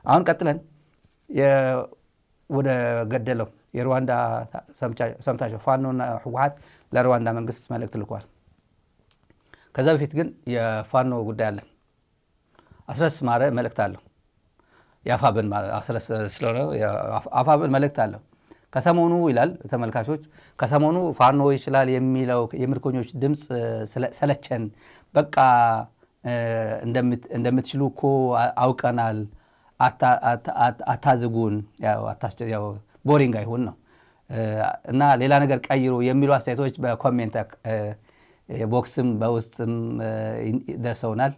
አሁን ቀጥለን ወደ ገደለው የሩዋንዳ ሰምታቸው ፋኖና ህወሓት ለሩዋንዳ መንግስት መልእክት ልኳል። ከዛ በፊት ግን የፋኖ ጉዳይ አለ። አስረስ ማረ መልእክት አለው። ያፋብን አስረስ ስለሆነ አፋብን መልእክት አለው። ከሰሞኑ ይላል ተመልካቾች፣ ከሰሞኑ ፋኖ ይችላል የሚለው የምርኮኞች ድምጽ ሰለቸን፣ በቃ እንደምትችሉ እኮ አውቀናል፣ አታዝጉን፣ ያው ቦሪንግ አይሆን ነው እና ሌላ ነገር ቀይሩ የሚሉ አስተያየቶች በኮሜንት ቦክስም በውስጥም ደርሰውናል።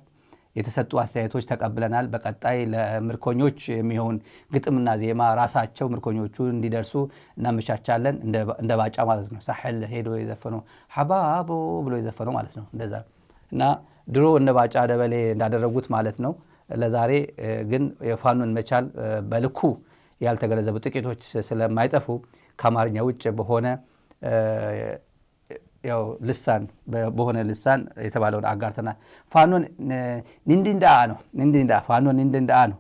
የተሰጡ አስተያየቶች ተቀብለናል። በቀጣይ ለምርኮኞች የሚሆን ግጥምና ዜማ ራሳቸው ምርኮኞቹ እንዲደርሱ እናመቻቻለን። እንደ ባጫ ማለት ነው። ሳሕል ሄዶ የዘፈነው ሐባቦ ብሎ የዘፈነው ማለት ነው። እንደዛ እና ድሮ እነ ባጫ ደበሌ እንዳደረጉት ማለት ነው። ለዛሬ ግን የፋኖን መቻል በልኩ ያልተገነዘቡ ጥቂቶች ስለማይጠፉ ከአማርኛ ውጭ በሆነ ያው ልሳን በሆነ ልሳን የተባለውን አጋርተናል። ፋኖን ንንድንዳ ነው ንንድንዳ ፋኖን ንንድንዳ ነው።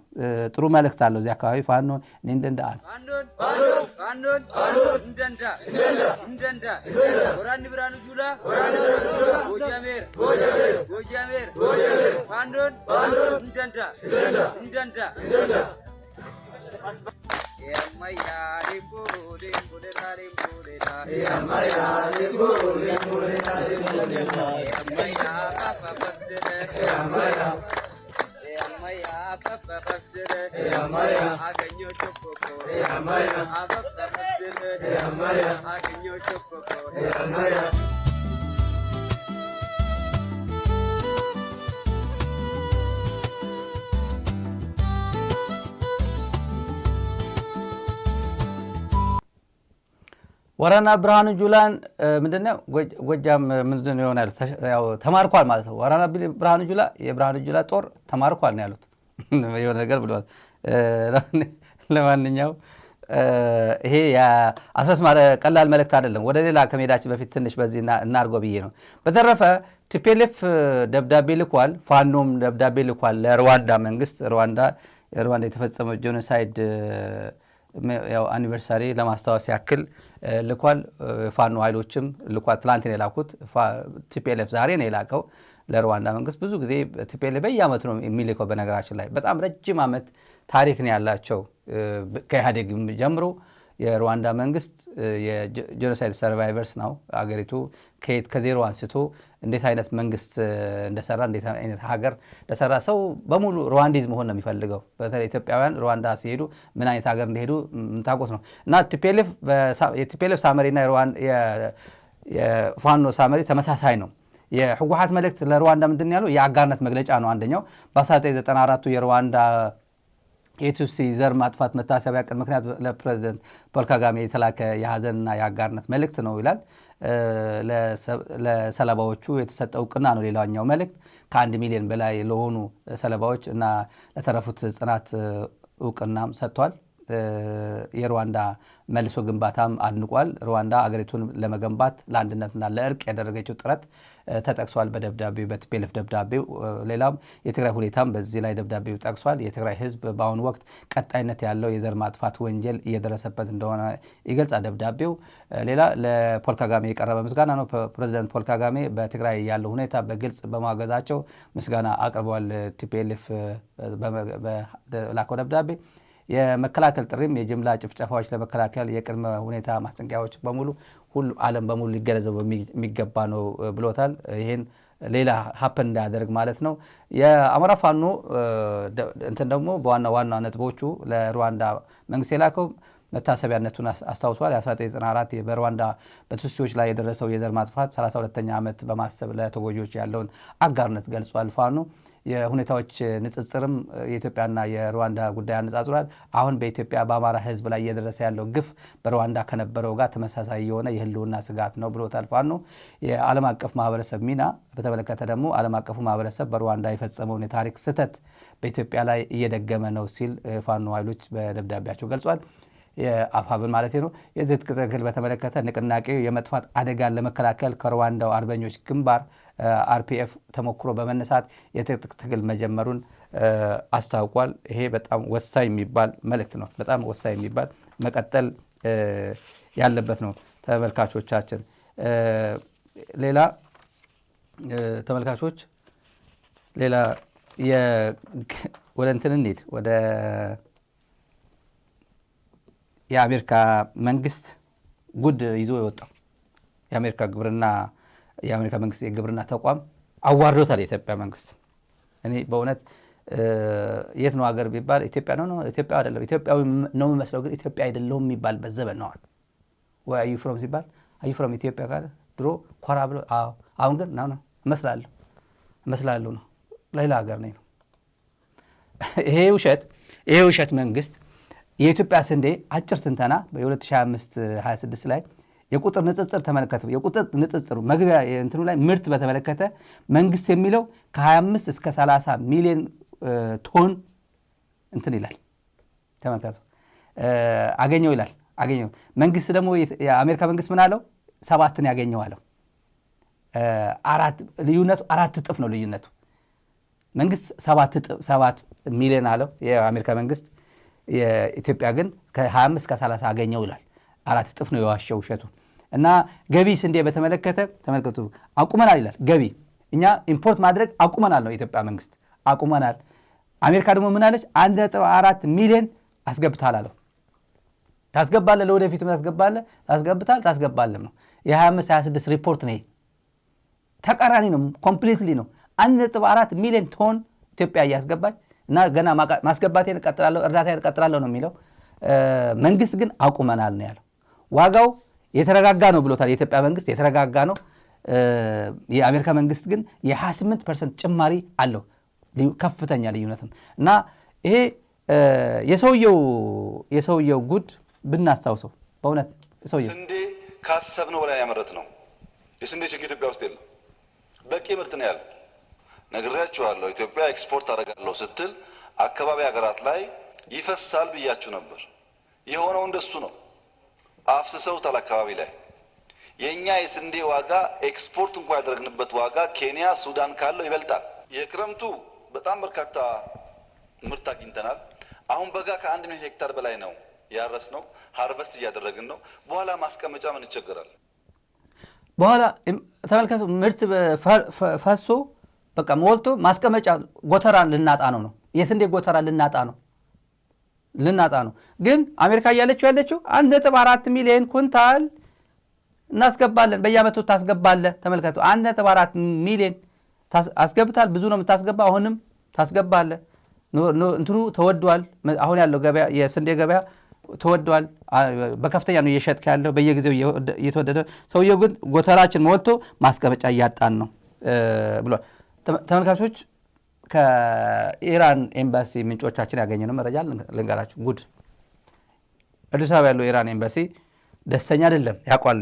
ጥሩ መልእክት አለው እዚህ አካባቢ ፋኖን ንንድንዳ ነው። ፋኖን እንደንዳ እንደንዳ ወራኒ ብራኑ ጁላ ጎጃሜር ፋኖን እንደንዳ እንደንዳ ያማያ ሊምቦ ወራና ብርሃኑ ጁላን ምንድነው ጎጃም ምንድነው ይሆናል ያው ተማርኳል ማለት ነው። ወራና ብርሃኑ ጁላ የብርሃኑ ጁላ ጦር ተማርኳል ነው ያሉት። የሆነ ነገር ብለዋል። ለማንኛውም ይሄ አሰስ ማለት ቀላል መልእክት አይደለም። ወደ ሌላ ከመሄዳችን በፊት ትንሽ በዚህ እናርጎ ብዬ ነው። በተረፈ ቲፒኤልኤፍ ደብዳቤ ልኳል፣ ፋኖም ደብዳቤ ልኳል ለሩዋንዳ መንግስት። ሩዋንዳ የተፈጸመው ጄኖሳይድ ያው አኒቨርሳሪ ለማስታወስ ያክል ልኳል። ፋኖ ኃይሎችም ልኳል። ትላንት ነው የላኩት። ቲፒኤልኤፍ ዛሬ ነው የላከው ለሩዋንዳ መንግስት። ብዙ ጊዜ ቲፒኤልኤፍ በየአመቱ ነው የሚልከው። በነገራችን ላይ በጣም ረጅም አመት ታሪክ ነው ያላቸው። ከኢህአዴግ ጀምሮ የሩዋንዳ መንግስት የጄኖሳይድ ሰርቫይቨርስ ነው። አገሪቱ ከዜሮ አንስቶ እንዴት አይነት መንግስት እንደሰራ እንዴት አይነት ሀገር እንደሰራ ሰው በሙሉ ሩዋንዲዝ መሆን ነው የሚፈልገው። በተለይ ኢትዮጵያውያን ሩዋንዳ ሲሄዱ ምን አይነት ሀገር እንደሄዱ የምታውቁት ነው። እና የቲፒኤልኤፍ ሳመሪና የፋኖ ሳመሪ ተመሳሳይ ነው። የህወሓት መልእክት ለሩዋንዳ ምንድን ያለው የአጋርነት መግለጫ ነው። አንደኛው በ1994 የሩዋንዳ የቱትሲ ዘር ማጥፋት መታሰቢያ ቀን ምክንያት ለፕሬዝዳንት ፖል ካጋሜ የተላከ የሀዘንና የአጋርነት መልእክት ነው ይላል። ለሰለባዎቹ የተሰጠ እውቅና ነው። ሌላኛው መልእክት ከ1 ሚሊዮን በላይ ለሆኑ ሰለባዎች እና ለተረፉት ጽናት እውቅናም ሰጥቷል። የሩዋንዳ መልሶ ግንባታም አድንቋል። ሩዋንዳ አገሪቱን ለመገንባት ለአንድነትና ለእርቅ ያደረገችው ጥረት ተጠቅሷል በደብዳቤው በቲፒኤልኤፍ ደብዳቤው። ሌላም የትግራይ ሁኔታም በዚህ ላይ ደብዳቤው ጠቅሷል። የትግራይ ህዝብ በአሁኑ ወቅት ቀጣይነት ያለው የዘር ማጥፋት ወንጀል እየደረሰበት እንደሆነ ይገልጻል ደብዳቤው። ሌላ ለፖል ካጋሜ የቀረበ ምስጋና ነው። ፕሬዚዳንት ፖል ካጋሜ በትግራይ ያለው ሁኔታ በግልጽ በማገዛቸው ምስጋና አቅርበዋል። ቲፒኤልኤፍ በላከው ደብዳቤ የመከላከል ጥሪም የጅምላ ጭፍጨፋዎች ለመከላከል የቅድመ ሁኔታ ማስጠንቀቂያዎች በሙሉ ሁሉ ዓለም በሙሉ ሊገነዘቡ የሚገባ ነው ብሎታል። ይሄን ሌላ ሀፕን እንዳያደርግ ማለት ነው። የአማራ ፋኖ እንትን ደግሞ በዋና ነጥቦቹ ለሩዋንዳ መንግስት የላከው መታሰቢያነቱን አስታውሷል። የ1994 በሩዋንዳ በቱትሲዎች ላይ የደረሰው የዘር ማጥፋት 32ኛ ዓመት በማሰብ ለተጎጂዎች ያለውን አጋርነት ገልጿል። ፋኖ የሁኔታዎች ንጽጽርም የኢትዮጵያና የሩዋንዳ ጉዳይ አነጻጽሯል። አሁን በኢትዮጵያ በአማራ ህዝብ ላይ እየደረሰ ያለው ግፍ በሩዋንዳ ከነበረው ጋር ተመሳሳይ የሆነ የህልውና ስጋት ነው ብሎታል። ፋኖ የዓለም አቀፍ ማህበረሰብ ሚና በተመለከተ ደግሞ ዓለም አቀፉ ማህበረሰብ በሩዋንዳ የፈጸመውን የታሪክ ስህተት በኢትዮጵያ ላይ እየደገመ ነው ሲል ፋኖ ኃይሎች በደብዳቤያቸው ገልጿል። የአፋብን ማለት ነው። የዚህ ትግል በተመለከተ ንቅናቄው የመጥፋት አደጋን ለመከላከል ከሩዋንዳው አርበኞች ግንባር አርፒኤፍ ተሞክሮ በመነሳት የትጥቅ ትግል መጀመሩን አስታውቋል። ይሄ በጣም ወሳኝ የሚባል መልእክት ነው። በጣም ወሳኝ የሚባል መቀጠል ያለበት ነው። ተመልካቾቻችን ሌላ ተመልካቾች ሌላ ወደ እንትን እንሂድ። ወደ የአሜሪካ መንግስት ጉድ ይዞ የወጣው የአሜሪካ መንግስት የግብርና ተቋም አዋርዶታል የኢትዮጵያ መንግስት። እኔ በእውነት የት ነው ሀገር ቢባል ኢትዮጵያ ነው ኢትዮጵያ አይደለም ኢትዮጵያዊ ነው የሚመስለው ግን ኢትዮጵያ አይደለም የሚባልበት ዘመን ነው። ወይ አዩ ፍሮም ሲባል አዩ ፍሮም ኢትዮጵያ ካለ ድሮ ኮራ ብሎ አሁን ግን ነው መስላለሁ ነው ሌላ ሀገር ነው። ይሄ ውሸት መንግስት የኢትዮጵያ ስንዴ አጭር ትንተና በ2025-26 ላይ የቁጥር ንጽጽር ተመለከተ። የቁጥር ንጽጽሩ መግቢያ እንትኑ ላይ ምርት በተመለከተ መንግስት የሚለው ከ25 እስከ 30 ሚሊዮን ቶን እንትን ይላል። ተመልከቱ አገኘው ይላል። መንግስት ደግሞ የአሜሪካ መንግስት ምን አለው? 7 ያገኘው አለው። ልዩነቱ 4 እጥፍ ነው ልዩነቱ። መንግስት 7 ሚሊዮን አለው የአሜሪካ መንግስት፣ የኢትዮጵያ ግን ከ25 እስከ 30 አገኘው ይላል። 4 እጥፍ ነው የዋሸው ውሸቱ። እና ገቢ ስንዴ በተመለከተ ተመልከቱ አቁመናል ይላል። ገቢ እኛ ኢምፖርት ማድረግ አቁመናል ነው የኢትዮጵያ መንግስት አቁመናል። አሜሪካ ደግሞ ምን አለች? 1.4 ሚሊዮን አስገብታል አለው። ታስገባለህ፣ ለወደፊትም ታስገባለህ ነው። የ25-26 ሪፖርት ነው። ተቃራኒ ነው፣ ኮምፕሊትሊ ነው። 1.4 ሚሊዮን ቶን ኢትዮጵያ እያስገባች እና ገና ማስገባቴን እቀጥላለሁ፣ እርዳታዬን እቀጥላለሁ ነው የሚለው። መንግስት ግን አቁመናል ነው ያለው። ዋጋው የተረጋጋ ነው ብሎታል የኢትዮጵያ መንግስት፣ የተረጋጋ ነው። የአሜሪካ መንግስት ግን የ28% ጭማሪ አለው። ከፍተኛ ልዩነት ነው። እና ይሄ የሰውየው ጉድ ብናስታውሰው በእውነት ስንዴ ካሰብነው በላይ ያመረት ነው። የስንዴ ችግር ኢትዮጵያ ውስጥ የለም። በቂ ምርት ነው ያለው። ነግሬያችኋለሁ። ኢትዮጵያ ኤክስፖርት አደርጋለሁ ስትል አካባቢ ሀገራት ላይ ይፈሳል ብያችሁ ነበር። የሆነው እንደሱ ነው። አፍስሰውታል አካባቢ ላይ። የኛ የስንዴ ዋጋ ኤክስፖርት እንኳን ያደረግንበት ዋጋ ኬንያ፣ ሱዳን ካለው ይበልጣል። የክረምቱ በጣም በርካታ ምርት አግኝተናል። አሁን በጋ ከ1 ሚሊዮን ሄክታር በላይ ነው ያረስነው። ሃርቨስት እያደረግን ነው። በኋላ ማስቀመጫ ምን ይቸገራል? በኋላ ተመልከቱ፣ ምርት ፈሶ በቃ ሞልቶ ማስቀመጫ ጎተራን ልናጣ ነው። የስንዴ ጎተራ ልናጣ ነው። ግን አሜሪካ ያለችው 1.4 ሚሊዮን ኩንታል እናስገባለን፣ በየአመቱ ታስገባለህ። ተመልከቱ 1.4 ሚሊዮን አስገብታል። ብዙ ነው የምታስገባ፣ አሁንም ታስገባለህ። እንትኑ ተወዷል። አሁን ያለው ገበያ የስንዴ ገበያ ተወዷል። በከፍተኛ ነው እየሸጥክ ያለው፣ በየጊዜው እየተወደደ። ሰውየው ግን ጎተራችን ሞልቶ ማስቀመጫ እያጣን ነው ብሏል። ተመልካቾች ከኢራን ኤምባሲ ምንጮቻችን ያገኘነው መረጃ ልንገራችሁ። ጉድ አዲስ አበባ ያለው ኢራን ኤምባሲ ደስተኛ አይደለም፣ ያውቃል።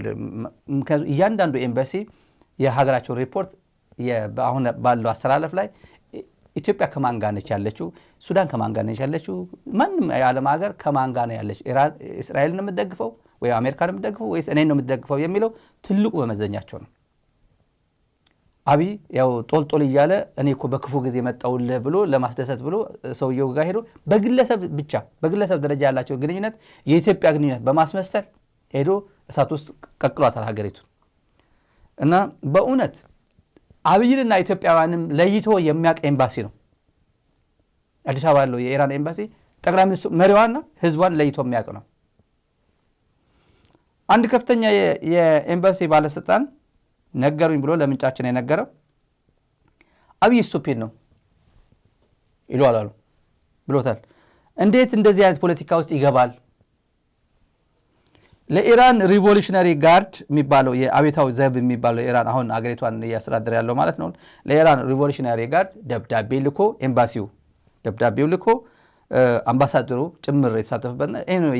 ምክንያቱም እያንዳንዱ ኤምባሲ የሀገራቸው ሪፖርት አሁን ባለው አሰላለፍ ላይ ኢትዮጵያ ከማን ጋር ነች ያለችው፣ ሱዳን ከማን ጋር ነች ያለችው፣ ማንም የዓለም ሀገር ከማን ጋር ነው ያለችው፣ እስራኤልን ነው የምትደግፈው ወይ አሜሪካን ነው የምትደግፈው ወይስ እኔን ነው የምትደግፈው የሚለው ትልቁ መመዘኛቸው ነው። አብይ ያው ጦልጦል እያለ እኔ እኮ በክፉ ጊዜ መጣውልህ ብሎ ለማስደሰት ብሎ ሰውየው ጋር ሄዶ በግለሰብ ደረጃ ያላቸው ግንኙነት የኢትዮጵያ ግንኙነት በማስመሰል ሄዶ እሳት ውስጥ ቀቅሏታል ሀገሪቱን። እና በእውነት አብይንና ኢትዮጵያውያንም ለይቶ የሚያውቅ ኤምባሲ ነው አዲስ አበባ ያለው የኢራን ኤምባሲ። ጠቅላይ ሚኒስትሩ መሪዋና ህዝቧን ለይቶ የሚያውቅ ነው። አንድ ከፍተኛ የኤምባሲ ባለስልጣን ነገሩኝ ብሎ ለምንጫችን የነገረው አብይ ስቱፒድ ነው ይሏል ብሎታል። እንዴት እንደዚህ አይነት ፖለቲካ ውስጥ ይገባል? ለኢራን ሪቮሉሽነሪ ጋርድ የሚባለው የአብዮታዊ ዘብ የሚባለው ኢራን አሁን አገሪቷን እያስተዳደረ ያለው ማለት ነው። ለኢራን ሪቮሉሽነሪ ጋርድ ደብዳቤ ልኮ ኤምባሲው ደብዳቤው ልኮ አምባሳደሩ ጭምር የተሳተፈበት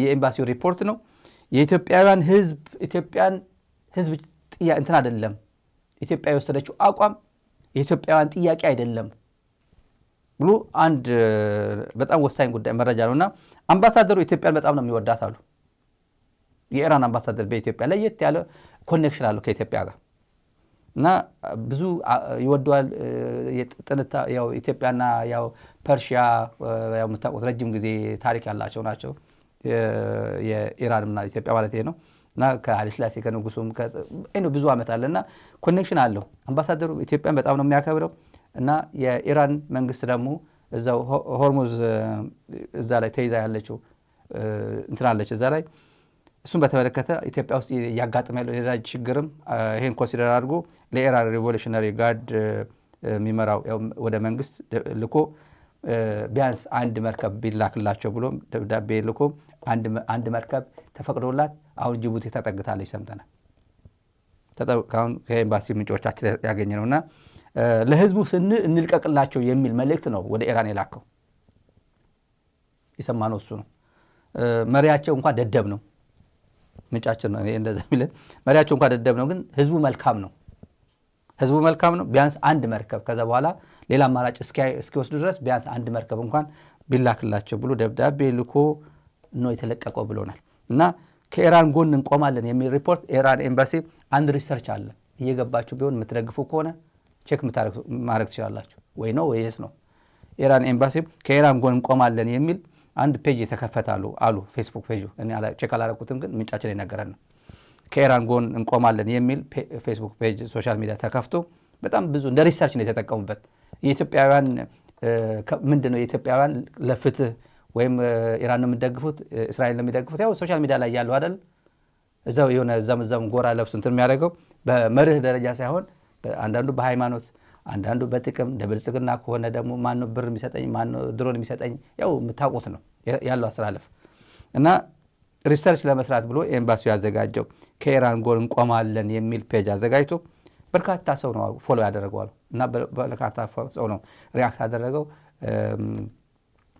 የኤምባሲው ሪፖርት ነው። የኢትዮጵያውያን ኢትዮጵያን ህዝብ እንትን አይደለም፣ ኢትዮጵያ የወሰደችው አቋም የኢትዮጵያውያን ጥያቄ አይደለም ብሎ አንድ በጣም ወሳኝ ጉዳይ መረጃ ነውና አምባሳደሩ ኢትዮጵያን በጣም ነው የሚወዳት አሉ። የኢራን አምባሳደር በኢትዮጵያ ለየት ያለ ኮኔክሽን አለው ከኢትዮጵያ ጋር እና ብዙ ይወደዋል። ያው ኢትዮጵያና ያው ፐርሺያ ያው የምታውቁት ረጅም ጊዜ ታሪክ ያላቸው ናቸው የኢራንና ኢትዮጵያ ማለት ነው እና ከኃይለ ሥላሴ ከንጉሱም ብዙ ዓመት አለና ኮኔክሽን አለው። አምባሳደሩ ኢትዮጵያን በጣም ነው የሚያከብረው እና የኢራን መንግስት ደግሞ እዛው ሆርሙዝ እዛ ላይ ተይዛ ያለችው እንትናለች እዛ ላይ እሱን በተመለከተ ኢትዮጵያ ውስጥ ያጋጥም ያለው ሌላ ችግርም ይሄን ኮንሲደር አድርጎ ለኢራን ሪቮሉሽነሪ ጋርድ የሚመራው ወደ መንግስት ልኮ ቢያንስ አንድ መርከብ ቢላክላቸው ብሎ ደብዳቤ ልኮ አንድ መርከብ ተፈቅዶላት አሁን ጅቡቲ ተጠግታለች ሰምተናል። ተጠቃውን ከኤምባሲ ምንጮቻችን ያገኘነውና ለህዝቡ ስንል እንልቀቅላቸው የሚል መልእክት ነው ወደ ኢራን የላከው። የሰማነው እሱ ነው። መሪያቸው እንኳን ደደብ ነው ምንጫችን ነው እንደዛ የሚል መሪያቸው እንኳን ደደብ ነው፣ ግን ህዝቡ መልካም ነው። ህዝቡ መልካም ነው። ቢያንስ አንድ መርከብ ከዛ በኋላ ሌላ አማራጭ እስኪወስዱ ድረስ ቢያንስ አንድ መርከብ እንኳን ቢላክላቸው ብሎ ደብዳቤ ልኮ ነው የተለቀቀው ብሎናል። እና ከኢራን ጎን እንቆማለን የሚል ሪፖርት ኢራን ኤምባሲ አንድ ሪሰርች አለ። እየገባችሁ ቢሆን የምትደግፉ ከሆነ ቼክ ማድረግ ትችላላችሁ። ወይ ነው ወይስ ነው። ኢራን ኤምባሲ ከኢራን ጎን እንቆማለን የሚል አንድ ፔጅ የተከፈታሉ አሉ። ፌስቡክ ፔጁ እኔ ቼክ አላደረኩትም፣ ግን ምንጫችን ይነገረን ነው። ከኢራን ጎን እንቆማለን የሚል ፌስቡክ ፔጅ ሶሻል ሚዲያ ተከፍቶ በጣም ብዙ እንደ ሪሰርች ነው የተጠቀሙበት። የኢትዮጵያውያን ምንድነው የኢትዮጵያውያን ለፍትህ ወይም ኢራን ነው የሚደግፉት እስራኤል ነው የሚደግፉት ያው ሶሻል ሚዲያ ላይ ያለው አይደል እዛው የሆነ ዘምዘም ጎራ ለብሱ እንትን የሚያደርገው በመርህ ደረጃ ሳይሆን አንዳንዱ በሃይማኖት አንዳንዱ በጥቅም ደብልጽግና ከሆነ ደግሞ ማን ነው ብር የሚሰጠኝ ማን ነው ድሮን የሚሰጠኝ ያው የምታውቁት ነው ያለው አስተላለፍ እና ሪሰርች ለመስራት ብሎ ኤምባሲው ያዘጋጀው ከኢራን ጎን እንቆማለን የሚል ፔጅ አዘጋጅቶ በርካታ ሰው ነው ፎሎ ያደረገው እና በርካታ ሰው ነው ሪአክት ያደረገው።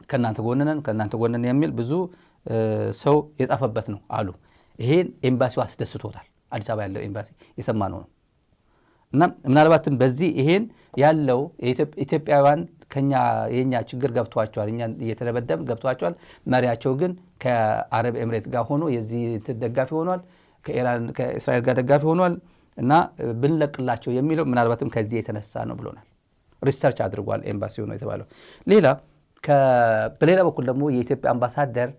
ከናንተ ጎንነን የሚል ብዙ ሰው የጻፈበት ነው አሉ። ይሄን ኤምባሲው አስደስቶታል። አዲስ አበባ ያለው ኤምባሲ የሰማነው ነው እና ምናልባትም በዚህ ይሄን ያለው ኢትዮጵያውያን የኛ ችግር ገብቷቸዋል፣ እኛ እየተደበደብ ገብቷቸዋል። መሪያቸው ግን ከአረብ ኤምሬት ጋር ሆኖ የዚህ ደጋፊ ሆኗል፣ ከእስራኤል ጋር ደጋፊ ሆኗል እና ብንለቅላቸው የሚለው ምናልባትም ከዚህ የተነሳ ነው ብሎናል። ሪሰርች አድርጓል ኤምባሲው ነው የተባለው። በሌላ በኩል ደግሞ የኢትዮጵያ አምባሳደር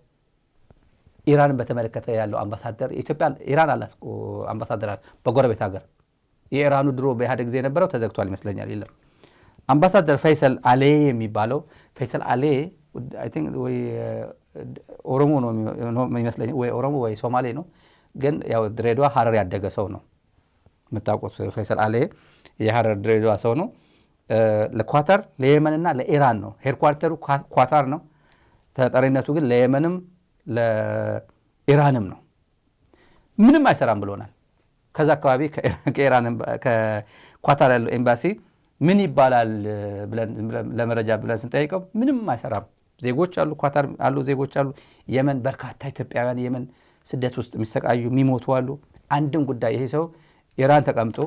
ኢራንን በተመለከተ ያለው አምባሳደር ኢራን አላት አምባሳደር በጎረቤት ሀገር የኢራኑ ድሮ በኢህአዴግ ጊዜ የነበረው ተዘግቷል ይመስለኛል። የለም አምባሳደር ፈይሰል አሌ የሚባለው ፈይሰል አሌ አይ ቲንክ ወይ ኦሮሞ ነው ይመስለኛል፣ ወይ ኦሮሞ ወይ ሶማሌ ነው፣ ግን ያው ድሬዳዋ ሀረር ያደገ ሰው ነው የምታውቁት። ፈይሰል አሌ የሀረር ድሬዳዋ ሰው ነው። ለኳታር ለየመንና ለኢራን ነው ሄድኳርተሩ ኳታር ነው። ተጠሪነቱ ግን ለየመንም ለኢራንም ነው። ምንም አይሰራም ብሎናል። ከዛ አካባቢ ከኳታር ያለው ኤምባሲ ምን ይባላል ብለን ለመረጃ ብለን ስንጠይቀው ምንም አይሰራም። ዜጎች አሉ፣ ኳታር አሉ፣ ዜጎች አሉ። የመን በርካታ ኢትዮጵያውያን የመን ስደት ውስጥ የሚሰቃዩ የሚሞቱ አሉ። አንድም ጉዳይ ይሄ ሰው ኢራን ተቀምጦ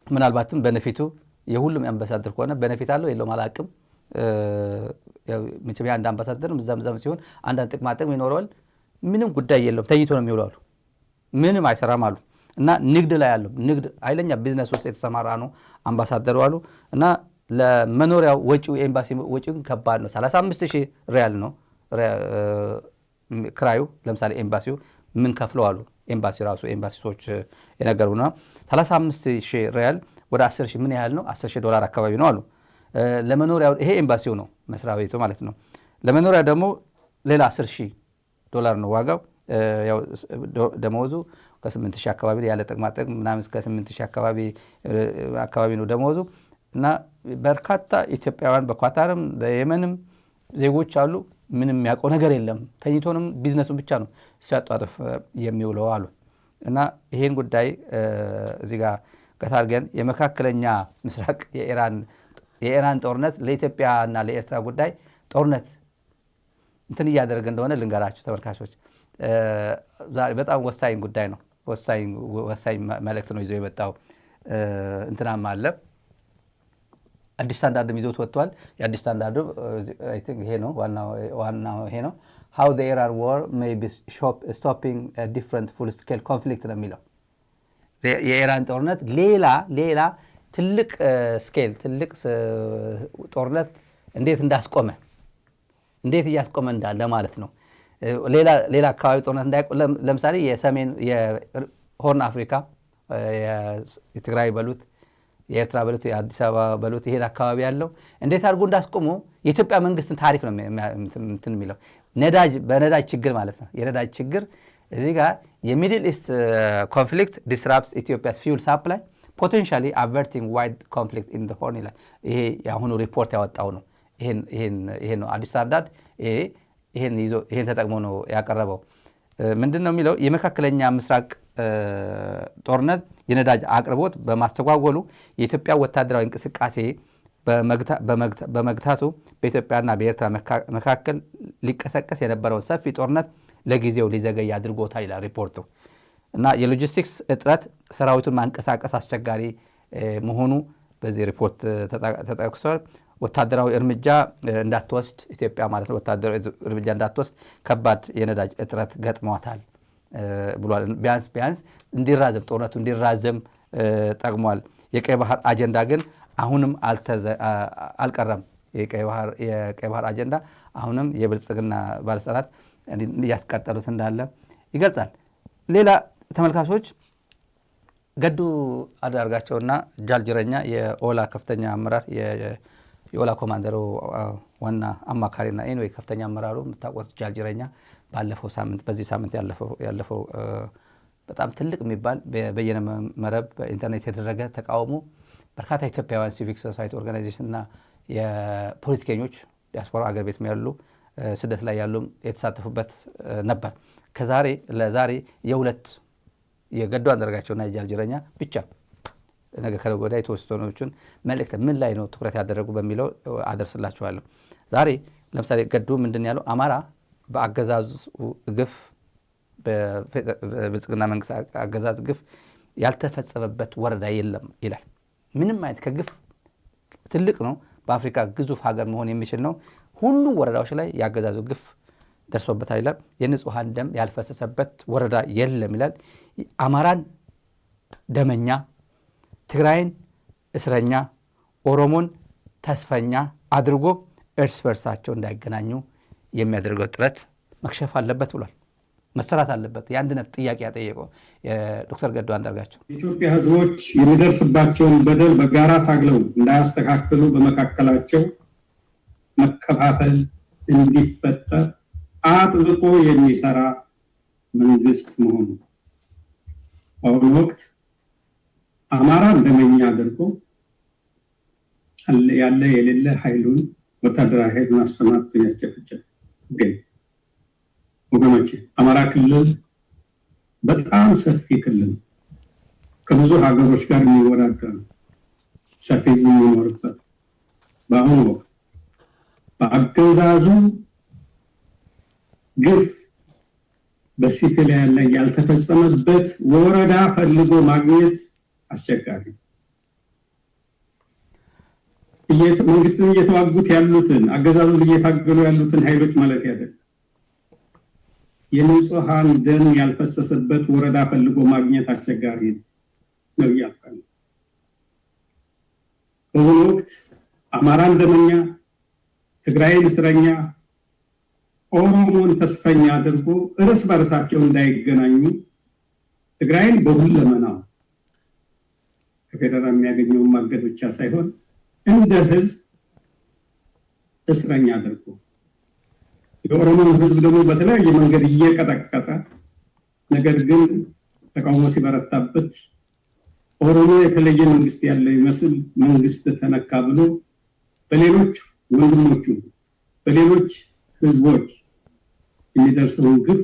ምናልባትም በነፊቱ የሁሉም አምባሳደር ከሆነ በነፊት አለው የለውም አላቅም። ምንም የአንድ አምባሳደርም ዘምዘም ሲሆን አንዳንድ ጥቅማጥቅም ይኖረዋል። ምንም ጉዳይ የለውም፣ ተኝቶ ነው የሚውለው አሉ። ምንም አይሰራም አሉ እና ንግድ ላይ ያለው ንግድ ኃይለኛ ቢዝነስ ውስጥ የተሰማራ ነው አምባሳደሩ አሉ እና ለመኖሪያው ወጪው ኤምባሲ ወጪው ከባድ ነው። 35,000 ሪያል ነው ክራዩ። ለምሳሌ ኤምባሲው ምን ከፍለው አሉ ኤምባሲ ራሱ ኤምባሲ ሰዎች የነገሩና 35,000 ሪያል ወደ 10,000 ምን ያህል ነው? $10,000 አካባቢ ነው አሉ ለመኖሪያው። ይሄ ኤምባሲው ነው መስሪያ ቤቱ ማለት ነው። ለመኖሪያ ደግሞ ሌላ $10,000 ነው ዋጋው። ያው ደሞዙ ከ8,000 አካባቢ ያለ ጥቅማጥቅም ምናምን እስከ 8,000 አካባቢ ነው ደሞዙ እና በርካታ ኢትዮጵያውያን በኳታርም በየመንም ዜጎች አሉ። ምንም የሚያውቀው ነገር የለም። ተኝቶንም ቢዝነሱን ብቻ ነው ሲያጧጥፍ የሚውለው አሉ እና ይሄን ጉዳይ እዚህ ጋር ከታርገን የመካከለኛ ምስራቅ የኢራን ጦርነት ለኢትዮጵያና ለኤርትራ ጉዳይ ጦርነት እንትን እያደረገ እንደሆነ ልንገራችሁ ተመልካቾች። ዛሬ በጣም ወሳኝ ጉዳይ ነው። ወሳኝ መልእክት ነው ይዞ የመጣው። እንትናም አለ አዲስ ስታንዳርድም ይዞት ወጥቷል። የአዲስ ስታንዳርዱ አይ ቲንክ ይሄ ነው ዋናው ይሄ ነው። how the Iran war may be stopping a different full scale conflict ነው የሚለው። የኢራን ጦርነት ሌላ ትልቅ ስኬል ትልቅ ጦርነት እንዴት እንዳስቆመ እንዴት እያስቆመ እንዳለ ማለት ነው። ሌላ አካባቢ ጦርነት እንዳይቆም ለምሳሌ የሰሜን የሆርን አፍሪካ የትግራይ በሉት የኤርትራ በሉት የአዲስ አበባ በሉት ይሄን አካባቢ ያለው እንዴት አድርጎ እንዳስቆሙ የኢትዮጵያ መንግስትን ታሪክ ነው እንትን የሚለው በነዳጅ ችግር ማለት ነው። የነዳጅ ችግር እዚህ ጋር የሚድል ኢስት ኮንፍሊክት ዲስራፕትስ ኢትዮጵያስ ፊውል ሳፕላይ ፖቴንሻሊ አቨርቲንግ ዋይድ ኮንፍሊክት ኢን ዘ ሆርን ይላል። ይሄ የአሁኑ ሪፖርት ያወጣው ነው። ይሄን ነው አዲስ አዳድ ይሄን ተጠቅሞ ነው ያቀረበው። ምንድን ነው የሚለው የመካከለኛ ምስራቅ ጦርነት የነዳጅ አቅርቦት በማስተጓጎሉ የኢትዮጵያ ወታደራዊ እንቅስቃሴ በመግታቱ በኢትዮጵያና በኤርትራ መካከል ሊቀሰቀስ የነበረውን ሰፊ ጦርነት ለጊዜው ሊዘገይ አድርጎታል ይላል ሪፖርቱ። እና የሎጂስቲክስ እጥረት ሰራዊቱን ማንቀሳቀስ አስቸጋሪ መሆኑ በዚህ ሪፖርት ተጠቅሷል። ወታደራዊ እርምጃ እንዳትወስድ ኢትዮጵያ ማለት ነው ወታደራዊ እርምጃ እንዳትወስድ ከባድ የነዳጅ እጥረት ገጥሟታል ብሏል። ቢያንስ እንዲራዘም ጦርነቱ እንዲራዘም ጠቅሟል። የቀይ ባህር አጀንዳ ግን አሁንም አልቀረም። የቀይ ባህር አጀንዳ አሁንም የብልጽግና ባለስልጣናት እያስቀጠሉት እንዳለ ይገልጻል። ሌላ ተመልካቾች ገዱ አንዳርጋቸውና ጃልጅረኛ የኦላ ከፍተኛ አመራር የኦላ ኮማንደሩ ዋና አማካሪና ኤንዌይ ከፍተኛ አመራሩ የምታውቁት ጃልጅረኛ ባለፈው ሳምንት በዚህ ሳምንት ያለፈው በጣም ትልቅ የሚባል በየነ መረብ በኢንተርኔት የተደረገ ተቃውሞ በርካታ ኢትዮጵያውያን ሲቪክ ሶሳይቲ ኦርጋናይዜሽንና የፖለቲከኞች ዲያስፖራ አገር ቤት ያሉ ስደት ላይ ያሉ የተሳተፉበት ነበር። ለዛሬ የሁለት የገዱ አንዳርጋቸውና የጃልጅረኛ ብቻ ነገ ከነገ ወዲያ የተወሰኑትን መልእክት ምን ላይ ነው ትኩረት ያደረጉ በሚለው አደርስላችኋለሁ። ዛሬ ለምሳሌ ገዱ ምንድን ያለው አማራ በአገዛዙ ግፍ በብልጽግና መንግስት አገዛዝ ግፍ ያልተፈጸመበት ወረዳ የለም ይላል። ምንም አይነት ከግፍ ትልቅ ነው፣ በአፍሪካ ግዙፍ ሀገር መሆን የሚችል ነው። ሁሉም ወረዳዎች ላይ ያገዛዙ ግፍ ደርሶበታል ይላል። የንጹሃን ደም ያልፈሰሰበት ወረዳ የለም ይላል። አማራን ደመኛ፣ ትግራይን እስረኛ፣ ኦሮሞን ተስፈኛ አድርጎ እርስ በርሳቸው እንዳይገናኙ የሚያደርገው ጥረት መክሸፍ አለበት ብሏል። መሰራት አለበት። የአንድነት ጥያቄ ያጠየቀው ዶክተር ገዱ አንዳርጋቸው የኢትዮጵያ ሕዝቦች የሚደርስባቸውን በደል በጋራ ታግለው እንዳያስተካክሉ በመካከላቸው መከፋፈል እንዲፈጠር አጥብቆ የሚሰራ መንግስት መሆኑ በአሁኑ ወቅት አማራ እንደመኛ አድርጎ ያለ የሌለ ኃይሉን ወታደራዊ ኃይሉን አሰማርቶ ያስጨፍጫል። ግን ወገኖቼ አማራ ክልል በጣም ሰፊ ክልል ከብዙ ሀገሮች ጋር የሚወዳደር ሰፊ ህዝብ የሚኖርበት በአሁኑ ወቅት በአገዛዙ ግፍ በሲቪሊያን ላይ ያልተፈጸመበት ወረዳ ፈልጎ ማግኘት አስቸጋሪ። መንግስትን እየተዋጉት ያሉትን አገዛዙን እየታገሉ ያሉትን ኃይሎች ማለት ያደል የንጹሃን ደም ያልፈሰሰበት ወረዳ ፈልጎ ማግኘት አስቸጋሪ ነው ያልካል። በአሁኑ ወቅት አማራን ደመኛ፣ ትግራይን እስረኛ፣ ኦሮሞን ተስፈኛ አድርጎ እርስ በርሳቸው እንዳይገናኙ ትግራይን በሁለመናው ከፌደራል የሚያገኘውን ማገድ ብቻ ሳይሆን እንደ ህዝብ እስረኛ አድርጎ የኦሮሞን ህዝብ ደግሞ በተለያየ መንገድ እየቀጠቀጠ ነገር ግን ተቃውሞ ሲበረታበት ኦሮሞ የተለየ መንግስት ያለ ይመስል መንግስት ተነካ ብሎ በሌሎች ወንድሞቹ በሌሎች ህዝቦች የሚደርሰውን ግፍ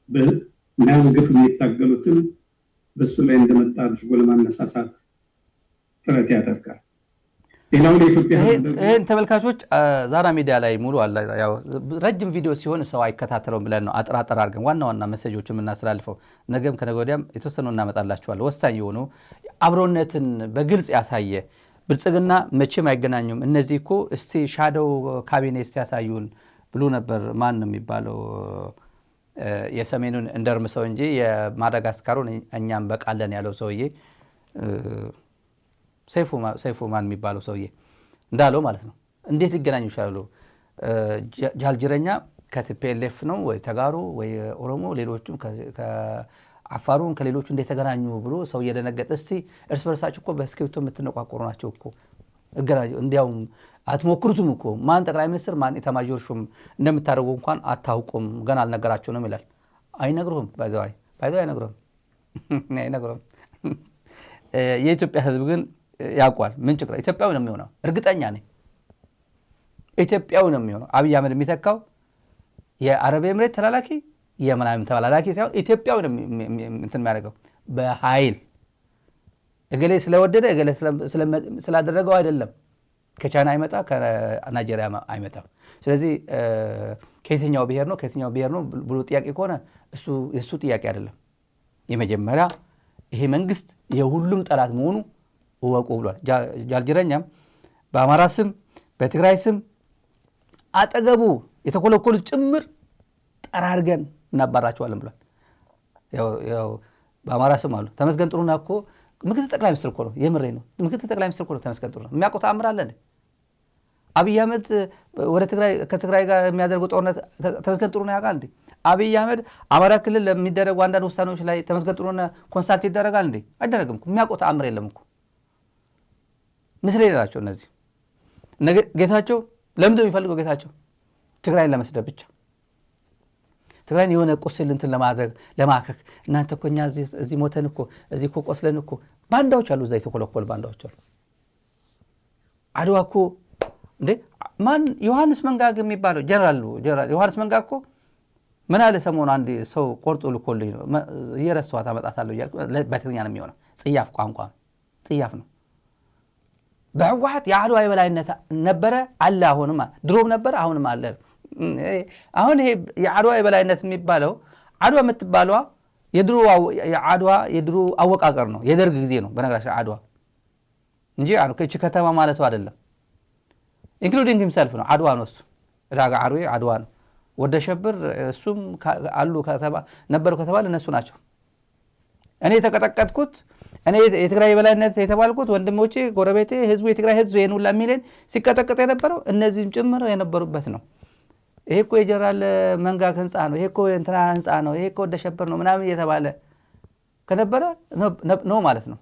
በናን ግፍ የሚታገሉትን በሱ ላይ እንደመጣ አድርጎ ለማነሳሳት ጥረት ያደርጋል። ሌላው ለኢትዮጵያ ይሄን ተመልካቾች ዛራ ሚዲያ ላይ ሙሉ አለ። ያው ረጅም ቪዲዮ ሲሆን ሰው አይከታተለውም ብለን ነው አጥራጥር አድርገን ዋና መሰጆችን የምናስተላልፈው። ነገም ከነገ ወዲያም የተወሰኑ እናመጣላችኋለን። ወሳኝ የሆኑ አብሮነትን በግልጽ ያሳየ ብልጽግና መቼም አይገናኙም። እነዚህ እኮ እስቲ ሻዶው ካቢኔ እስቲ ያሳዩን ብሎ ነበር። ማን ነው የሚባለው? የሰሜኑን እንደርምሰው እንጂ የማዳጋስካሩን እኛም በቃለን ያለው ሰውዬ ሰይፉ ማን የሚባለው ሰውዬ እንዳለው ማለት ነው። እንዴት ሊገናኙ ይችላሉ? ጃልጅረኛ ከቲፒኤልኤፍ ነው ወይ ተጋሩ ወይ ኦሮሞ ሌሎቹም ከአፋሩን ከሌሎቹ እንዴት ተገናኙ ብሎ ሰው እየደነገጠ እስቲ እርስ በርሳችሁ እኮ በስክሪፕቶ የምትነቋቆሩ ናቸው እኮ እንዲያውም አትሞክሩትም እኮ ማን ጠቅላይ ሚኒስትር ማን ኢታማዦር ሹም እንደምታደርጉ እንኳን አታውቁም ገና አልነገራችሁንም ይላል። አይነግሩህም ባይዘው አይነግሩህም። የኢትዮጵያ ሕዝብ ግን ያውቋል። ምን ችግር ኢትዮጵያዊ ነው የሚሆነው እርግጠኛ ነኝ። ኢትዮጵያዊ ነው የሚሆነው። አብይ አህመድ የሚተካው የአረብ ኤምሬት ተላላኪ የምናምን ተላላኪ ሳይሆን ኢትዮጵያዊ ነው እንትን የሚያደርገው በኃይል እገሌ ስለወደደ እገሌ ስላደረገው አይደለም። ከቻይና አይመጣ ከናይጄሪያ አይመጣ። ስለዚህ ከየትኛው ብሔር ነው ብሎ ጥያቄ ከሆነ እሱ ጥያቄ አይደለም። የመጀመሪያ ይሄ መንግስት የሁሉም ጠላት መሆኑ እወቁ ብሏል። ጃልጅረኛም በአማራ ስም በትግራይ ስም አጠገቡ የተኮለኮሉት ጭምር ጠራርገን እናባራቸዋለን ብሏል። ያው በአማራ ስም አሉ። ተመስገን ጥሩነህ እኮ ምክትል ጠቅላይ ሚኒስትር እኮ ነው። የምሬ ነው። ምክትል ጠቅላይ ሚኒስትር እኮ ነው ተመስገን ጥሩነህ። የሚያውቀው ተአምር አለ እንዴ? አብይ አህመድ ወደ ከትግራይ ጋር የሚያደርገው ጦርነት ተመስገን ጥሩነህ ያውቃል እንዴ? አብይ አህመድ አማራ ክልል ለሚደረጉ አንዳንድ ውሳኔዎች ላይ ተመስገን ጥሩነህ ኮንሳልት ይደረጋል እንዴ? አይደረግም እኮ። የሚያውቀው ተአምር የለም እኮ። ምስሌ ናቸው እነዚህ። ጌታቸው ለምንድን ነው የሚፈልገው? ጌታቸው ትግራይን ለመስደብ ብቻ፣ ትግራይን የሆነ ቁስል እንትን ለማድረግ ለማከክ። እናንተ እኮ እኛ እዚህ ሞተን እኮ እዚህ እኮ ቆስለን እኮ ባንዳዎች አሉ፣ እዛ የተኮለኮሉ ባንዳዎች አሉ። አድዋ እኮ እንዴ ማን ዮሐንስ መንጋግ የሚባለው ጀነራል ዮሐንስ መንጋግ እኮ ምን አለ ሰሞኑን አንድ ሰው ቆርጦ ልኮልኝ ነው እየረሳኋት አመጣታለሁ እያልኩ በትግርኛ ነው የሚሆነው። ጽያፍ ቋንቋ ጽያፍ ነው። በህወሓት የአድዋ የበላይነት ነበረ አለ፣ አሁንም ድሮም ነበረ አሁንም አለ። አሁን ይሄ የአድዋ የበላይነት የሚባለው አድዋ የምትባለዋ የድሮ አወቃቀር ነው፣ የደርግ ጊዜ ነው በነገራችን አድዋ እንጂ እቺ ከተማ ማለቱ አይደለም። ኢንክሉዲንግ ሂምሰልፍ ነው አድዋ ነው። እሱ ዳጋ አርዌ አድዋ ነው። ወደ ሸብር እሱም አሉ ነበሩ ከተባለ እነሱ ናቸው። እኔ የተቀጠቀጥኩት እኔ የትግራይ የበላይነት የተባልኩት ወንድሞቼ፣ ጎረቤቴ፣ ህዝቡ የትግራይ ህዝብ ይሄን ሁላ ሚሊዮን ሲቀጠቀጥ የነበረው እነዚህም ጭምር የነበሩበት ነው። ይሄ እኮ የጀነራል መንጋግ ህንፃ ነው፣ ይሄ እኮ የእንትና ህንፃ ነው፣ ይሄ እኮ ወደ ሸብር ነው ምናምን እየተባለ ከነበረ ነው ማለት ነው።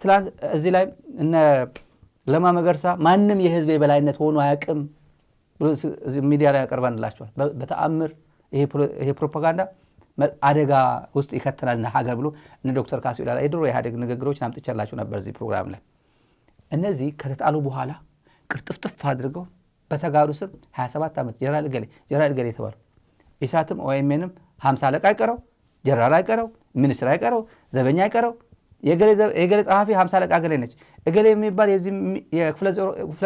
ትላንት እዚህ ላይ እነ ለማ መገርሳ ማንም የህዝብ የበላይነት ሆኖ አያውቅም ብሎ ሚዲያ ላይ ያቀርባንላቸዋል። በተአምር ይሄ ፕሮፓጋንዳ አደጋ ውስጥ ይከተላልና ሀገር ብሎ እነ ዶክተር ካሱ ይላል የድሮ የኢህአዴግ ንግግሮችን አምጥቼላችሁ ነበር እዚህ ፕሮግራም ላይ። እነዚህ ከተጣሉ በኋላ ቅርጥፍጥፍ አድርገው በተጋሩ ስም 27 ዓመት ጀነራል ገሌ የተባሉ ኢሳትም ኦኤምኤንም 50 አለቃ አይቀረው፣ ጀነራል አይቀረው፣ ሚኒስትር አይቀረው፣ ዘበኛ አይቀረው፣ የገሌ ጸሐፊ 50 አለቃ ገሌ ነች፣ እገሌ የሚባል የዚህ የክፍለ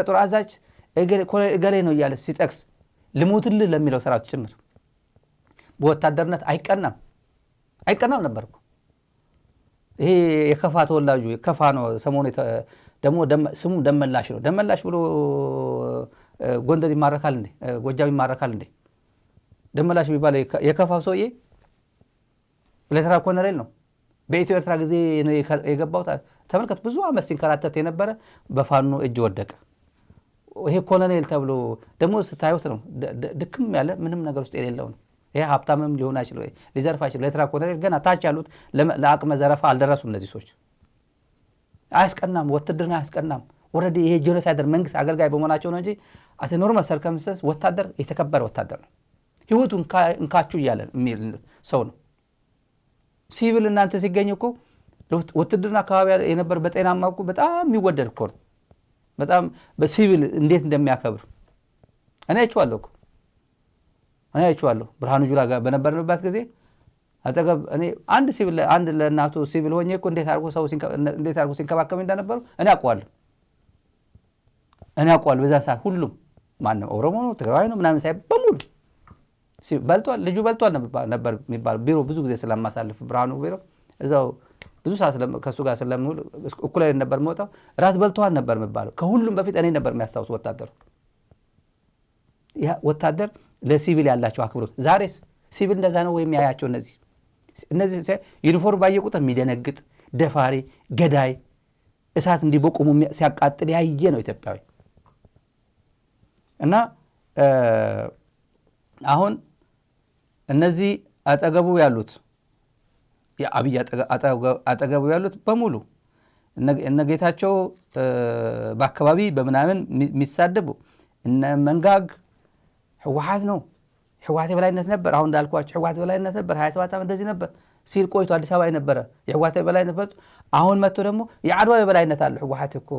ጦር አዛዥ እገሌ ነው እያለ ሲጠቅስ ልሙትልህ ለሚለው ሰራዊት ጭምር በወታደርነት አይቀናም ነበር እኮ። ይሄ የከፋ ተወላጁ የከፋ ነው። ሰሞኑ ደግሞ ስሙ ደመላሽ ነው። ደመላሽ ብሎ ጎንደር ይማረካል እንዴ? ጎጃም ይማረካል እንዴ? ደመላሽ የሚባለው የከፋው ሰውዬ ሌተና ኮሎኔል ነው። በኢትዮ ኤርትራ ጊዜ ነው የገባው። ተመልከት፣ ብዙ ዓመት ሲንከራተት የነበረ በፋኖ እጅ ወደቀ። ይሄ ኮሎኔል ተብሎ ደግሞ ስታዩት ነው ድክም ያለ ምንም ነገር ውስጥ የሌለው ነው። ይሄ ሀብታምም ሊሆን አይችል ሊዘርፍ አይችል። ሌተና ኮሎኔል ገና ታች ያሉት ለአቅመ ዘረፋ አልደረሱም እነዚህ ሰዎች። አያስቀናም፣ ውትድርና አያስቀናም። ወረዲ ይሄ ጄኖሳይደር መንግስት አገልጋይ በመሆናቸው ነው እንጂ አተ ኖርማል ሰርከምስተንስ ወታደር የተከበረ ወታደር ነው። ህይወቱ እንካችሁ እያለ የሚል ሰው ነው። ሲቪል እናንተ ሲገኝ እኮ ውትድርና አካባቢ የነበር በጤናማ እኮ በጣም የሚወደድ እኮ ነው። በጣም በሲቪል እንዴት እንደሚያከብር እኔ አይቼዋለሁ። ብርሃኑ ጁላ ጋር በነበርንበት ጊዜ አጠገብ እኔ አንድ ለእናቱ ሲቪል ሆኜ እኮ እንዴት አድርጎ ሲንከባከብ እንደነበሩ እኔ አውቀዋለሁ። በዛ ሰዓት ሁሉም ማንም ኦሮሞ ነው ትግራይ ነው ምናምን ሳይ በሙሉ ልጁ በልቷል ነበር የሚባለው። ቢሮ ብዙ ጊዜ ስለማሳልፍ ብርሃኑ ቢሮ እዛው ብዙ ሰዓት ከእሱ ጋር ስለምውል እኩል ላይ ነበር የምወጣው። ራት በልቷል ነበር የሚባለው። ከሁሉም በፊት እኔ ነበር የሚያስታውሱ ወታደሩ። ወታደር ለሲቪል ያላቸው አክብሮት ዛሬስ ሲቪል እንደዛ ነው ወይ የሚያያቸው? እነዚህ ዩኒፎርም ባየ ቁጥር የሚደነግጥ ደፋሪ፣ ገዳይ እሳት እንዲበቁሙ ሲያቃጥል ያየ ነው ኢትዮጵያዊ። እና አሁን እነዚህ አጠገቡ ያሉት የአብይ አጠገቡ ያሉት በሙሉ እነጌታቸው በአካባቢ በምናምን የሚሳደቡ እነ መንጋግ ህወሓት ነው፣ ህወሓት የበላይነት ነበር። አሁን እንዳልኳቸው ህወሓት የበላይነት ነበር 27 ዓመት እንደዚህ ነበር ሲል ቆይቶ አዲስ አበባ የነበረ የህወሓት የበላይነት ነበር። አሁን መጥቶ ደግሞ የአድዋ የበላይነት አለ። ህወሓት እኮ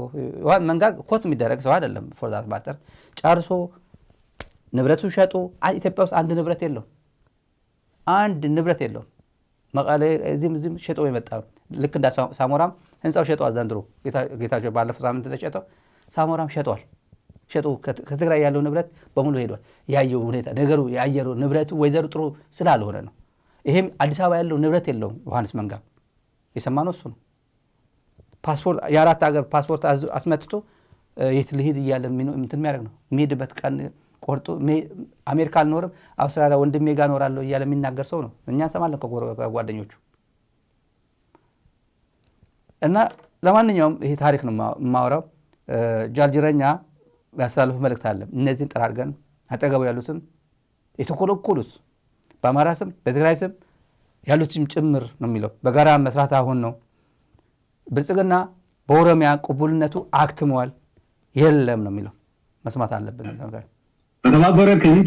መንጋግ ኮት የሚደረግ ሰው አይደለም። ፎርዛት ባተር ጨርሶ ንብረቱ ሸጡ። ኢትዮጵያ ውስጥ አንድ ንብረት የለውም፣ አንድ ንብረት የለውም። መቀሌ እዚህም ሸጦ የመጣ ልክ እንደ ሳሞራም ህንፃው ሸጧል። ዘንድሮ ጌታቸው ባለፈው ሳምንት ተሸጠው ሳሞራም ሸጧል። ሸጡ ከትግራይ ያለው ንብረት በሙሉ ሄዷል። ያየው ሁኔታ ነገሩ ያየሩ ንብረቱ ወይዘሩ ጥሩ ስላልሆነ ነው። ይሄም አዲስ አበባ ያለው ንብረት የለውም። ዮሐንስ መንጋግ የሰማነው እሱ ነው። ፓስፖርት የአራት ሀገር ፓስፖርት አስመጥቶ የት ልሂድ እያለ እንትን የሚያደርግ ነው። የሚሄድበት ቀን ቆርጦ አሜሪካ አልኖርም አውስትራሊያ ወንድሜ ጋር እኖራለሁ እያለ የሚናገር ሰው ነው። እኛ እንሰማለን ከጓደኞቹ። እና ለማንኛውም ይሄ ታሪክ ነው የማወራው። ጃልጅረኛ ያስተላለፉ መልእክት አለ። እነዚህን ጠራርገን አጠገቡ ያሉትም የተኮለኮሉት በአማራ ስም በትግራይ ስም ያሉትም ጭምር ነው የሚለው በጋራ መስራት አሁን ነው። ብልጽግና በኦሮሚያ ቅቡልነቱ አክትሟል የለም ነው የሚለው። መስማት አለብን። በተባበረ ክንድ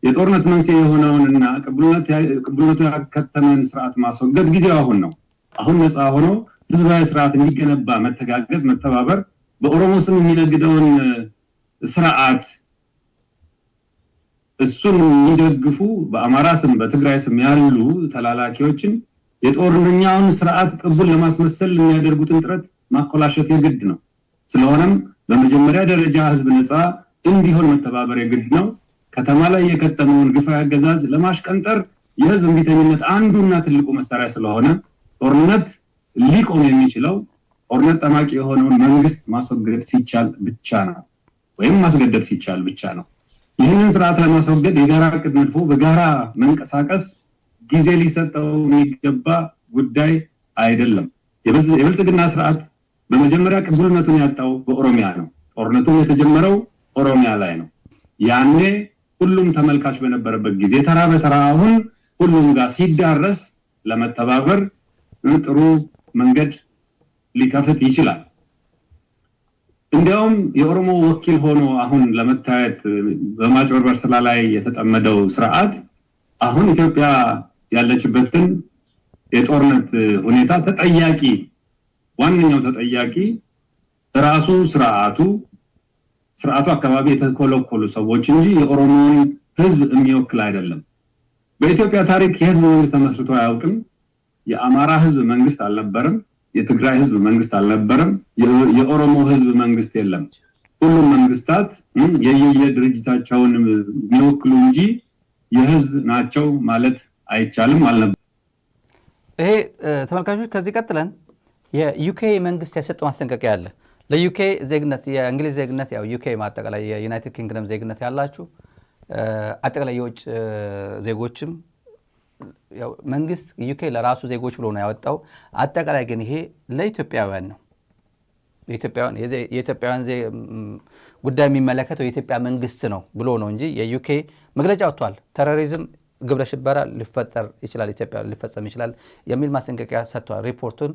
የጦርነት መንስኤ የሆነውንና ቅቡልነቱ ያከተመን ስርዓት ማስወገድ ጊዜው አሁን ነው። አሁን ነፃ ሆኖ ህዝባዊ ስርዓት እንዲገነባ መተጋገዝ፣ መተባበር በኦሮሞ ስም የሚነግደውን ስርዓት እሱን የሚደግፉ በአማራ ስም በትግራይ ስም ያሉ ተላላኪዎችን የጦርነኛውን ስርዓት ቅቡል ለማስመሰል የሚያደርጉትን ጥረት ማኮላሸት የግድ ነው። ስለሆነም በመጀመሪያ ደረጃ ህዝብ ነፃ እንዲሆን መተባበር የግድ ነው። ከተማ ላይ የከተመውን ግፋዊ አገዛዝ ለማሽቀንጠር የህዝብ እምቢተኝነት አንዱና ትልቁ መሳሪያ ስለሆነ ጦርነት ሊቆም የሚችለው ጦርነት ጠማቂ የሆነውን መንግስት ማስወገድ ሲቻል ብቻ ነው፣ ወይም ማስገደድ ሲቻል ብቻ ነው። ይህንን ስርዓት ለማስወገድ የጋራ ዕቅድ ነድፎ በጋራ መንቀሳቀስ ጊዜ ሊሰጠው የሚገባ ጉዳይ አይደለም። የብልጽግና ስርዓት በመጀመሪያ ቅቡልነቱን ያጣው በኦሮሚያ ነው። ጦርነቱም የተጀመረው ኦሮሚያ ላይ ነው። ያኔ ሁሉም ተመልካች በነበረበት ጊዜ ተራ በተራ አሁን ሁሉም ጋር ሲዳረስ ለመተባበር ጥሩ መንገድ ሊከፍት ይችላል። እንዲያውም የኦሮሞ ወኪል ሆኖ አሁን ለመታየት በማጭበርበር ስራ ላይ የተጠመደው ስርዓት አሁን ኢትዮጵያ ያለችበትን የጦርነት ሁኔታ ዋነኛው ተጠያቂ ራሱ ስርዓቱ አካባቢ የተኮለኮሉ ሰዎች እንጂ የኦሮሞን ህዝብ የሚወክል አይደለም። በኢትዮጵያ ታሪክ የህዝብ መንግስት ተመስርቶ አያውቅም። የአማራ ህዝብ መንግስት አልነበረም። የትግራይ ህዝብ መንግስት አልነበረም። የኦሮሞ ህዝብ መንግስት የለም። ሁሉም መንግስታት የየድርጅታቸውን የሚወክሉ እንጂ የህዝብ ናቸው ማለት አይቻልም አልነበረም። ይሄ ተመልካቾች ከዚህ ቀጥለን የዩኬ መንግስት የሰጠው ማስጠንቀቂያ አለ። ለዩኬ ዜግነት የእንግሊዝ ዜግነት ያው ዩኬ ማጠቃላይ የዩናይትድ ኪንግደም ዜግነት ያላችሁ አጠቃላይ የውጭ ዜጎችም ያው መንግስት ዩኬ ለራሱ ዜጎች ብሎ ነው ያወጣው። አጠቃላይ ግን ይሄ ለኢትዮጵያውያን ነው። የኢትዮጵያውያን ጉዳይ የሚመለከተው የኢትዮጵያ መንግስት ነው ብሎ ነው እንጂ የዩኬ መግለጫ ወጥቷል። ቴሮሪዝም፣ ግብረ ሽበራ ሊፈጠር ይችላል፣ ኢትዮጵያ ሊፈጸም ይችላል የሚል ማስጠንቀቂያ ሰጥቷል። ሪፖርቱን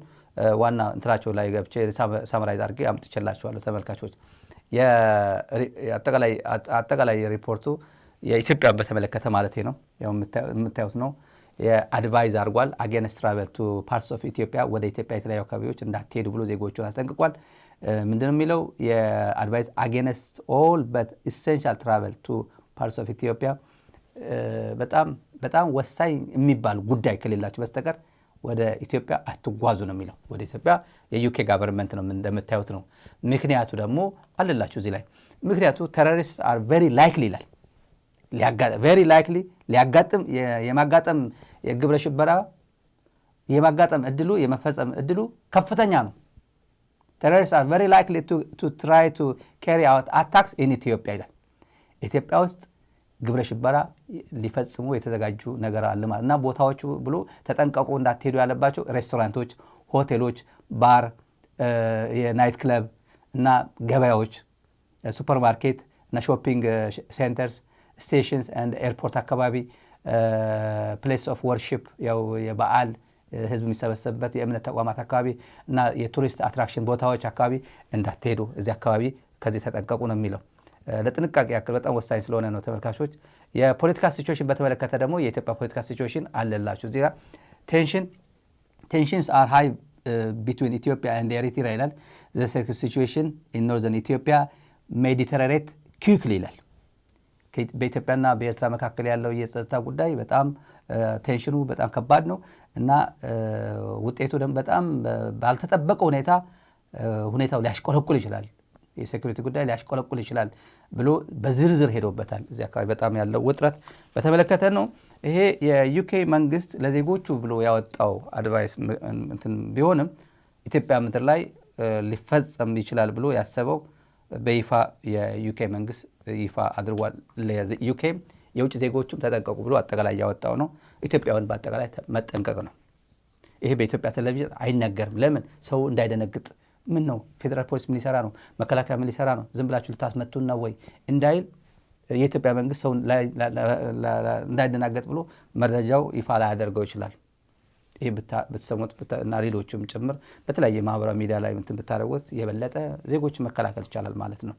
ዋና እንትናቸው ላይ ገብቼ ሳምራይዝ አድርጌ አምጥቼላችኋለሁ ተመልካቾች። አጠቃላይ ሪፖርቱ የኢትዮጵያን በተመለከተ ማለት ነው የምታዩት ነው። የአድቫይዝ አድርጓል። አጌንስት ትራቨል ቱ ፓርትስ ኦፍ ኢትዮጵያ፣ ወደ ኢትዮጵያ የተለያዩ አካባቢዎች እንዳትሄዱ ብሎ ዜጎቹን አስጠንቅቋል። ምንድነው የሚለው? የአድቫይዝ አጌንስት ኦል በት ኢሴንሻል ትራቨል ቱ ፓርትስ ኦፍ ኢትዮጵያ፣ በጣም ወሳኝ የሚባል ጉዳይ ከሌላችሁ በስተቀር ወደ ኢትዮጵያ አትጓዙ ነው የሚለው። ወደ ኢትዮጵያ የዩኬ ጋቨርንመንት ነው እንደምታዩት ነው። ምክንያቱ ደግሞ አለላችሁ እዚህ ላይ። ምክንያቱ ቴሮሪስት አር ቬሪ ላይክሊ ይላል። ቬሪ ላይክሊ ሊያጋጥም የማጋጠም የግብረ ሽበራ የማጋጠም እድሉ የመፈጸም እድሉ ከፍተኛ ነው። ቴሮሪስት አር ቬሪ ላይክሊ ቱ ትራይ ቱ ካሪ አውት አታክስ ኢን ኢትዮጵያ ይላል። ኢትዮጵያ ውስጥ ግብረ ሽበራ ሊፈጽሙ የተዘጋጁ ነገር አለ ማለት እና ቦታዎቹ ብሎ ተጠንቀቁ እንዳትሄዱ ያለባቸው ሬስቶራንቶች፣ ሆቴሎች፣ ባር የናይት ክለብ እና ገበያዎች፣ ሱፐርማርኬት እና ሾፒንግ ሴንተርስ፣ ስቴሽንስ ኤንድ ኤርፖርት አካባቢ፣ ፕሌስ ኦፍ ወርሺፕ ያው የበዓል ህዝብ የሚሰበሰብበት የእምነት ተቋማት አካባቢ እና የቱሪስት አትራክሽን ቦታዎች አካባቢ እንዳትሄዱ፣ እዚህ አካባቢ ከዚህ ተጠንቀቁ ነው የሚለው። ለጥንቃቄ ያክል በጣም ወሳኝ ስለሆነ ነው ተመልካቾች። የፖለቲካ ሲቹዌሽን በተመለከተ ደግሞ የኢትዮጵያ ፖለቲካ ሲቹዌሽን አለላችሁ እዚህ ጋር ቴንሽንስ አር ሃይ ቢትዊን ኢትዮጵያ ኤንድ ኤሪትሪያ ይላል። ዘ ሲቹዌሽን ኢን ኖርዘርን ኢትዮጵያ ሜይ ዲተረሬት ኩዊክሊ ይላል። በኢትዮጵያና በኤርትራ መካከል ያለው የጸጥታ ጉዳይ በጣም ቴንሽኑ በጣም ከባድ ነው እና ውጤቱ ደግሞ በጣም ባልተጠበቀ ሁኔታው ሊያሽቆለቁል ይችላል፣ የሴኩሪቲ ጉዳይ ሊያሽቆለቁል ይችላል ብሎ በዝርዝር ሄዶበታል። እዚህ አካባቢ በጣም ያለው ውጥረት በተመለከተ ነው። ይሄ የዩኬ መንግስት ለዜጎቹ ብሎ ያወጣው አድቫይስ ቢሆንም ኢትዮጵያ ምድር ላይ ሊፈጸም ይችላል ብሎ ያሰበው በይፋ የዩኬ መንግስት ይፋ አድርጓል። ዩኬ የውጭ ዜጎቹም ተጠንቀቁ ብሎ አጠቃላይ ያወጣው ነው። ኢትዮጵያውን በአጠቃላይ መጠንቀቅ ነው። ይሄ በኢትዮጵያ ቴሌቪዥን አይነገርም። ለምን? ሰው እንዳይደነግጥ። ምን ነው ፌዴራል ፖሊስ ምን ሊሰራ ነው? መከላከያ ምን ሊሰራ ነው? ዝም ብላችሁ ልታስመቱን ነው ወይ እንዳይል የኢትዮጵያ መንግስት ሰው እንዳይደናገጥ ብሎ መረጃው ይፋ ላይ ያደርገው ይችላል። ይሄ ብትሰሙት እና ሌሎችም ጭምር በተለያየ ማህበራዊ ሚዲያ ላይ እንትን ብታደርጉት የበለጠ ዜጎችን መከላከል ይቻላል ማለት ነው።